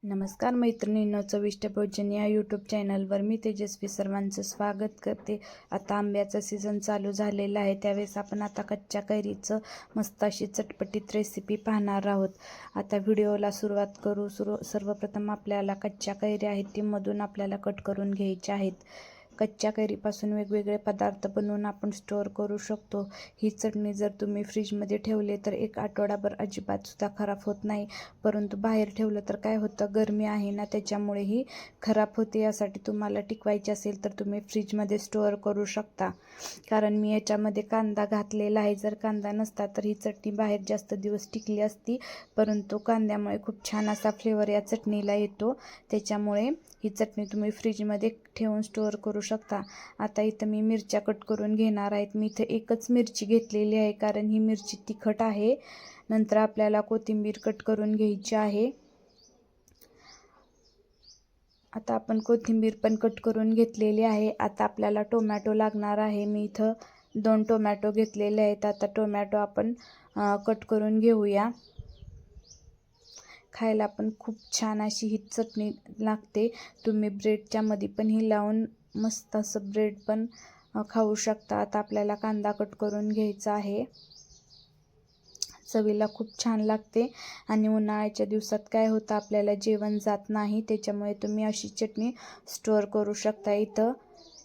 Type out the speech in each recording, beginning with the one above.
नमस्कार मैत्रिणींनो, चविष्ट भोजन या यूट्यूब चॅनलवर मी तेजस्वी सर्वांचं स्वागत करते. आता आंब्याचा सीझन चालू झालेला आहे, त्यावेळेस आपण आता कच्च्या कैरीचं मस्त अशी चटपटीत रेसिपी पाहणार आहोत. आता व्हिडिओला सुरुवात करू. सर्वप्रथम आपल्याला कच्च्या कैरी आहेत ती मधून आपल्याला कट करून घ्यायच्या आहेत. कच्च्या कैरीपासून वेगवेगळे पदार्थ बनवून आपण स्टोअर करू शकतो. ही चटणी जर तुम्ही फ्रीजमध्ये ठेवले तर एक आठवडाभर अजिबातसुद्धा खराब होत नाही. परंतु बाहेर ठेवलं तर काय होतं, गरमी आहे ना, त्याच्यामुळे ही खराब होते. यासाठी तुम्हाला टिकवायची असेल तर तुम्ही फ्रीजमध्ये स्टोअर करू शकता. कारण मी याच्यामध्ये कांदा घातलेला आहे. जर कांदा नसता तर ही चटणी बाहेर जास्त दिवस टिकली असती, परंतु कांद्यामुळे खूप छान असा फ्लेवर या चटणीला येतो. त्याच्यामुळे ही चटणी तुम्ही फ्रीजमध्ये ठेवून स्टोअर करू शकता. आता इथं मी मिरच्या कट करून घेणार आहेत. मी इथं एकच मिरची घेतलेली आहे कारण ही मिरची तिखट आहे. नंतर आपल्याला कोथिंबीर कट करून घ्यायची आहे. आता आपण कोथिंबीर पण कट करून घेतलेली आहे. आता आपल्याला टोमॅटो लागणार आहे. मी इथं 2 टोमॅटो घेतलेले आहेत. आता टोमॅटो आपण कट करून घेऊया. खायला पण खूप छान अशी ही चटणी लागते. तुम्ही ब्रेडच्या मध्ये पण ही लावून मस्त असं ब्रेड पण खाऊ शकता. आता आपल्याला कांदा कट करून घ्यायचा आहे. चवीला खूप छान लागते आणि उन्हाळ्याच्या दिवसात काय होतं, आपल्याला जेवण जात नाही, त्याच्यामुळे तुम्ही अशी चटणी स्टोअर करू शकता. इथं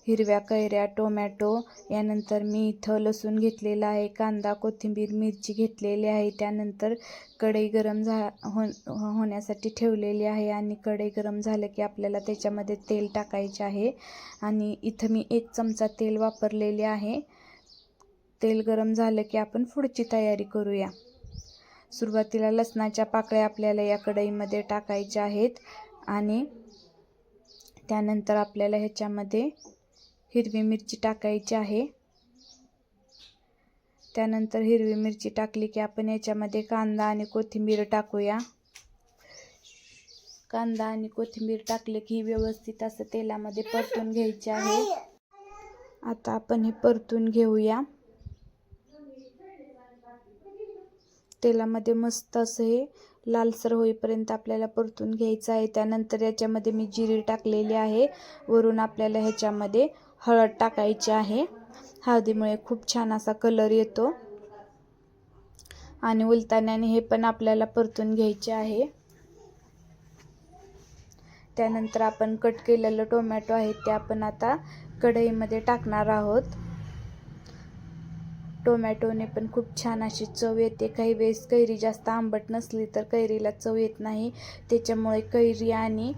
हिरव्या कैऱ्या, टोमॅटो, यानंतर मी इथं लसूण घेतलेला आहे, कांदा, कोथिंबीर, मिरची घेतलेली आहे. त्यानंतर कढई गरम होण्यासाठी ठेवलेली आहे आणि कढई गरम झालं की आपल्याला त्याच्यामध्ये तेल टाकायचे आहे. आणि इथं मी 1 चमचा तेल वापरलेले आहे. तेल गरम झालं की आपण पुढची तयारी करूया. सुरुवातीला लसणाच्या पाकळ्या आपल्याला या कढईमध्ये टाकायच्या आहेत आणि त्यानंतर आपल्याला ह्याच्यामध्ये हिरवी मिरची टाकायची आहे. त्यानंतर हिरवी मिरची टाकली की आपण याच्यामध्ये कांदा आणि कोथिंबीर टाकूया. कांदा आणि कोथिंबीर टाकले की व्यवस्थित असं तेलामध्ये परतून घ्यायचे आहे. आता आपण हे परतून घेऊया. तेलामध्ये मस्त असं हे लालसर होईपर्यंत आपल्याला परतून घ्यायचं आहे. त्यानंतर याच्यामध्ये मी जिरे टाकलेली आहे. वरून आपल्याला ह्याच्यामध्ये हळद टाकायची आहे. हळदीमुळे खूप छान असा कलर येतो आणि उलताण्याने हे पण आपल्याला परतून घ्यायचे आहे. त्यानंतर आपण कट केलेलं टोमॅटो आहे ते आपण आता कढईमध्ये टाकणार आहोत. टोमॅटोने पण खूप छान अशी चव येते. काही वेळेस कैरी जास्त आंबट नसली तर कैरीला चव येत नाही, त्याच्यामुळे कैरी आणि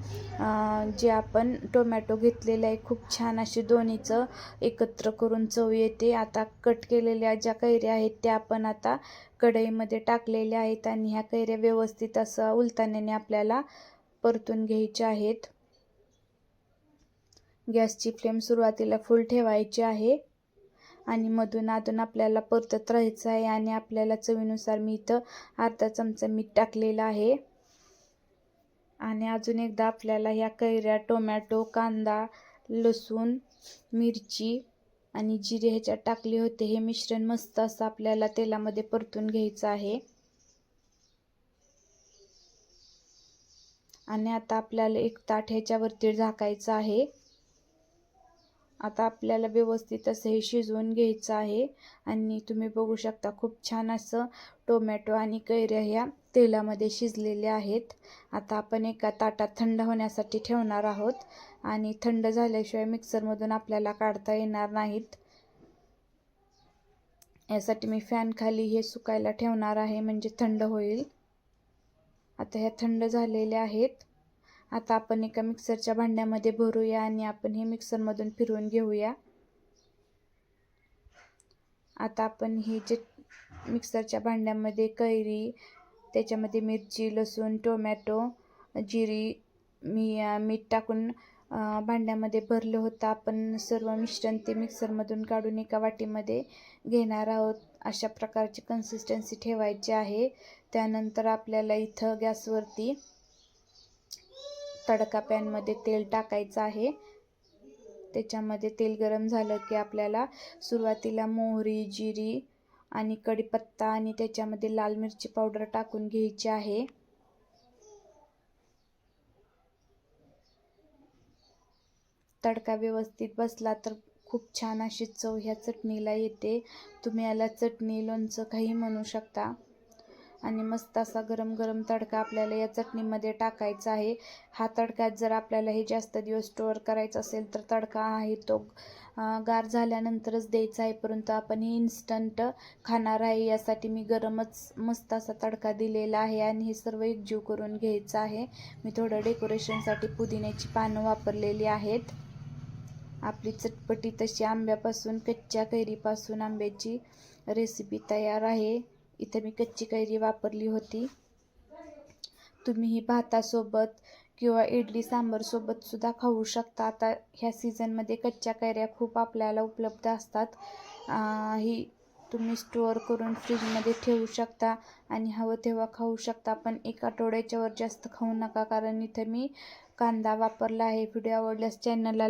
जे आपण टोमॅटो घेतलेले आहे खूप छान अशी दोन्हीचं एकत्र करून चव येते. आता कट केलेल्या ज्या कैऱ्या आहेत त्या आपण आता कढईमध्ये टाकलेल्या आहेत आणि ह्या कैऱ्या व्यवस्थित असं उलताण्याने आपल्याला परतून घ्यायच्या आहेत. गॅसची फ्लेम सुरुवातीला फुल ठेवायची आहे आणि मधून अधून आपल्याला परतत राहायचं आहे. आणि आपल्याला चवीनुसार मी इथं अर्धा चमचा मीठ टाकलेलं आहे. आणि अजून एकदा आपल्याला ह्या कैऱ्या, टोमॅटो, कांदा, लसूण, मिरची आणि जिरे ह्याच्यात टाकले होते, हे मिश्रण मस्त असं आपल्याला तेलामध्ये परतून घ्यायचं आहे. आणि आता आपल्याला एक ताट ह्याच्यावरती झाकायचं आहे. आता आपल्याला व्यवस्थित असं हे शिजवून घ्यायचं आहे. आणि तुम्ही बघू शकता खूप छान असं टोमॅटो आणि कैऱ्या ह्या तेलामध्ये शिजलेल्या आहेत. आता आपण एका ताटात थंड होण्यासाठी ठेवणार आहोत आणि थंड झाल्याशिवाय मिक्सरमधून आपल्याला काढता येणार नाहीत. यासाठी मी फॅन खाली हे सुकायला ठेवणार आहे, म्हणजे थंड होईल. आता ह्या थंड झालेल्या आहेत. आता आपण एका मिक्सरच्या भांड्यामध्ये भरूया आणि आपण हे मिक्सरमधून फिरवून घेऊया. आता आपण हे जे मिक्सरच्या भांड्यामध्ये कैरी, त्याच्यामध्ये मिरची, लसूण, टोमॅटो, जिरी, मीठ टाकून भांड्यामध्ये भरलं होतं, आपण सर्व मिश्रण ते मिक्सरमधून काढून एका वाटीमध्ये घेणार आहोत. अशा प्रकारची कन्सिस्टन्सी ठेवायची आहे. त्यानंतर आपल्याला इथं गॅसवरती तडका पॅनमध्ये तेल टाकायचं आहे. त्याच्यामध्ये तेल गरम झालं की आपल्याला सुरुवातीला मोहरी, जिरी आणि कढीपत्ता आणि त्याच्यामध्ये लाल मिरची पावडर टाकून घ्यायची आहे. तडका व्यवस्थित बसला तर खूप छान अशी चव ह्या चटणीला येते. तुम्ही याला चटणी, लोणचं काही म्हणू शकता. आणि मस्त असा गरम गरम तडका आपल्याला या चटणीमध्ये टाकायचा आहे. हा तडका जर आपल्याला हे जास्त दिवस स्टोअर करायचा असेल तर तडका आहे तो गार झाल्यानंतरच द्यायचा आहे. परंतु आपण ही इन्स्टंट खाणार आहे, यासाठी मी गरमच मस्त असा तडका दिलेला आहे. आणि हे सर्व एकजीव करून घ्यायचं आहे. मी थोडं डेकोरेशनसाठी पुदिन्याची पानं वापरलेली आहेत. आपली चटपटी तशी आंब्यापासून, कच्च्या कैरीपासून आंब्याची रेसिपी तयार आहे. इथे मी कच्ची कैरी वापरली होती. तुम्ही ही भातासोबत किंवा इडली सांबारसोबत सुद्धा खाऊ शकता. आता ह्या सीझनमध्ये कच्च्या कैऱ्या खूप आपल्याला उपलब्ध असतात. ही तुम्ही स्टोअर करून फ्रीजमध्ये ठेवू शकता आणि हवं तेव्हा खाऊ शकता. पण 1 आठवड्याच्या वर जास्त खाऊ नका, कारण इथे मी कांदा वापरला आहे. व्हिडिओ आवडल्यास चॅनलला